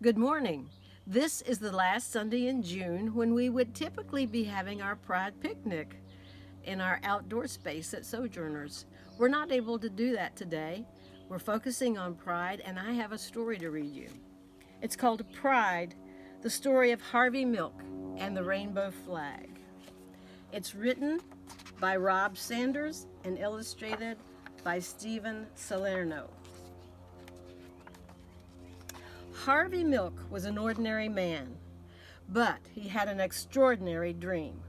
Good morning. This is the last Sunday in June when we would typically be having our Pride picnic in our outdoor space at Sojourners. We're not able to do that today. We're focusing on Pride, and I have a story to read you. It's called Pride, the story of Harvey Milk and the rainbow flag. It's written by Rob Sanders and illustrated by Stephen Salerno. Harvey Milk was an ordinary man, but he had an extraordinary dream.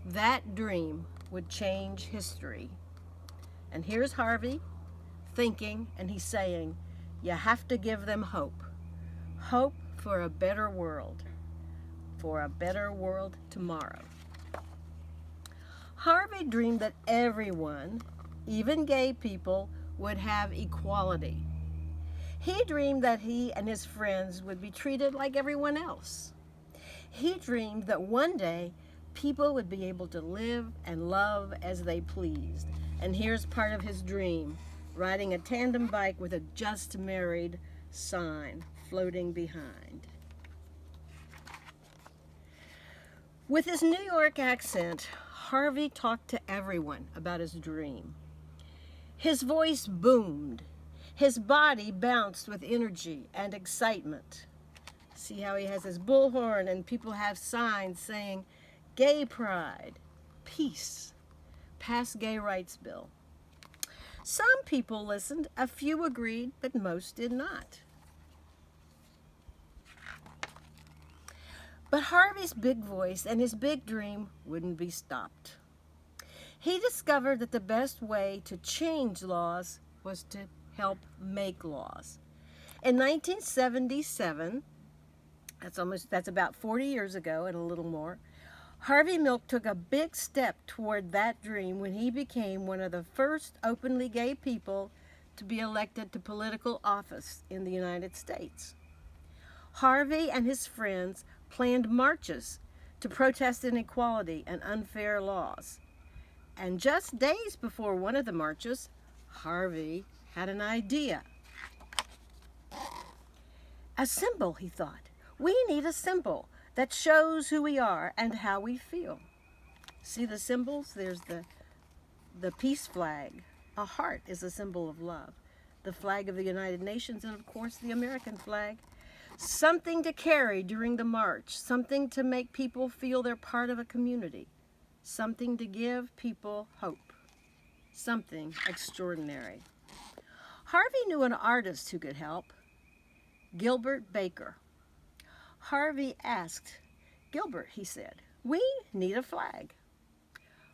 That dream would change history. And here's Harvey thinking, and he's saying, you have to give them hope. Hope for a better world tomorrow. Harvey dreamed that everyone, even gay people, would have equality. He dreamed that he and his friends would be treated like everyone else. He dreamed that one day people would be able to live and love as they pleased. And here's part of his dream, riding a tandem bike with a just married sign floating behind. With his New York accent, Harvey talked to everyone about his dream. His voice boomed. His body bounced with energy and excitement. See how he has his bullhorn and people have signs saying, Gay Pride, Peace, Pass Gay Rights Bill. Some people listened, a few agreed, but most did not. But Harvey's big voice and his big dream wouldn't be stopped. He discovered that the best way to change laws was to help make laws. In 1977, that's about 40 years ago and a little more, Harvey Milk took a big step toward that dream when he became one of the first openly gay people to be elected to political office in the United States. Harvey and his friends planned marches to protest inequality and unfair laws. And just days before one of the marches, Harvey had an idea. A symbol, he thought. We need a symbol that shows who we are and how we feel. See the symbols? There's the peace flag. A heart is a symbol of love. The flag of the United Nations, and of course the American flag. Something to carry during the march, something to make people feel they're part of a community, something to give people hope, something extraordinary. Harvey knew an artist who could help, Gilbert Baker. Harvey asked, Gilbert, he said, we need a flag.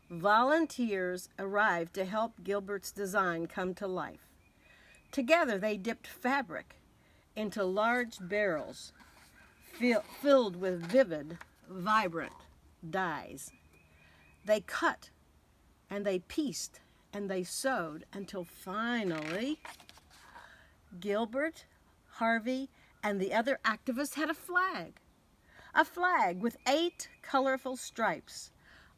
Volunteers arrived to help Gilbert's design come to life. Together they dipped fabric into large barrels filled with vivid, vibrant dyes. They cut and they pieced and they sewed until finally Gilbert, Harvey, and the other activists had a flag with 8 colorful stripes,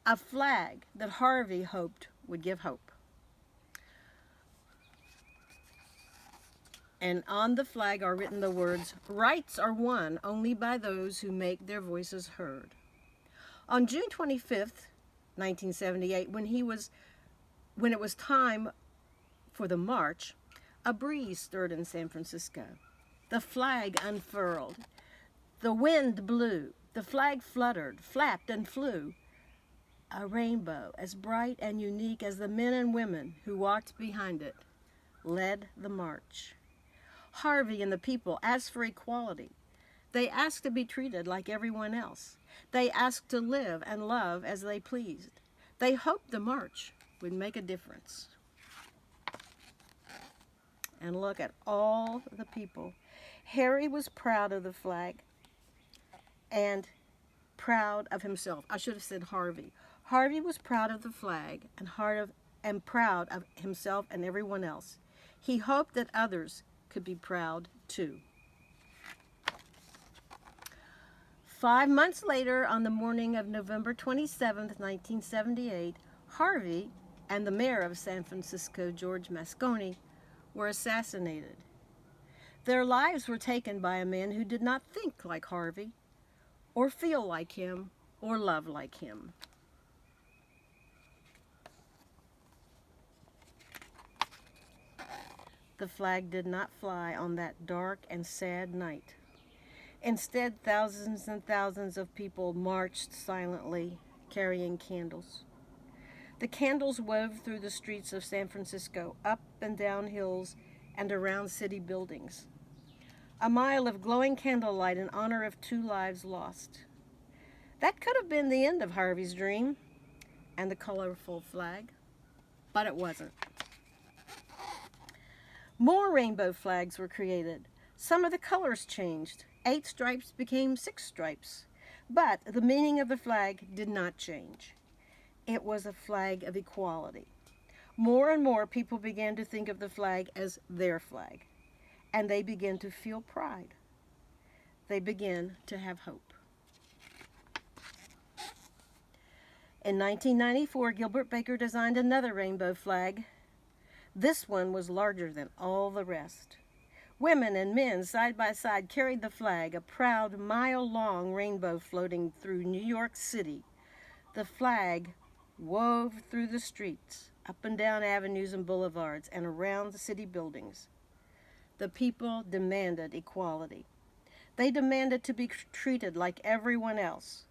a flag that Harvey hoped would give hope. And on the flag are written the words, rights are won only by those who make their voices heard. On June 25th, 1978, when it was time for the march, a breeze stirred in San Francisco. The flag unfurled. The wind blew. The flag fluttered, flapped, and flew. A rainbow as bright and unique as the men and women who walked behind it led the march. Harvey and the people asked for equality. They asked to be treated like everyone else. They asked to live and love as they pleased. They hoped the march would make a difference. And look at all the people. Harry was proud of the flag and proud of himself. I should have said Harvey. Harvey was proud of the flag and proud of himself and everyone else. He hoped that others could be proud too. 5 months later, on the morning of November 27th, 1978, Harvey and the mayor of San Francisco, George Moscone, were assassinated. Their lives were taken by a man who did not think like Harvey, or feel like him, or love like him. The flag did not fly on that dark and sad night. Instead, thousands and thousands of people marched silently, carrying candles. The candles wove through the streets of San Francisco, up and down hills, and around city buildings. A mile of glowing candlelight in honor of 2 lives lost. That could have been the end of Harvey's dream and the colorful flag, but it wasn't. More rainbow flags were created. Some of the colors changed. 8 stripes became 6 stripes. But the meaning of the flag did not change. It was a flag of equality. More and more people began to think of the flag as their flag, and they began to feel pride. They began to have hope. In 1994, Gilbert Baker designed another rainbow flag. This one was larger than all the rest. Women and men side by side carried the flag, a proud mile-long rainbow floating through New York City. The flag wove through the streets, up and down avenues and boulevards, and around the city buildings. The people demanded equality. They demanded to be treated like everyone else.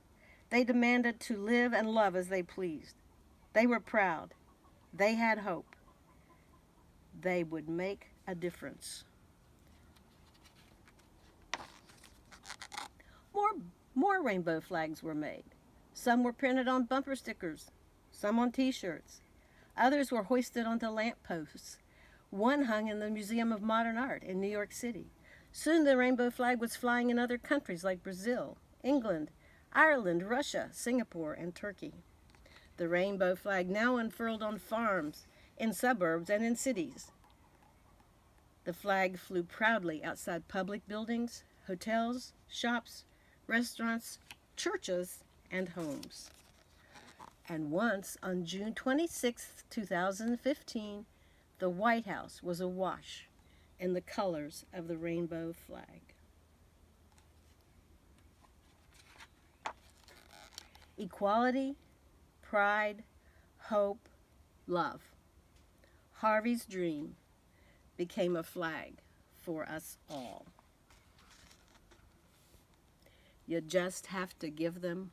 They demanded to live and love as they pleased. They were proud. They had hope. They would make a difference. More rainbow flags were made. Some were printed on bumper stickers, some on t-shirts. Others were hoisted onto lampposts. One hung in the Museum of Modern Art in New York City. Soon the rainbow flag was flying in other countries like Brazil, England, Ireland, Russia, Singapore, and Turkey. The rainbow flag now unfurled on farms, in suburbs, and in cities. The flag flew proudly outside public buildings, hotels, shops, restaurants, churches, and homes. And once, on June 26, 2015, the White House was awash in the colors of the rainbow flag. Equality, pride, hope, love. Harvey's dream became a flag for us all. You just have to give them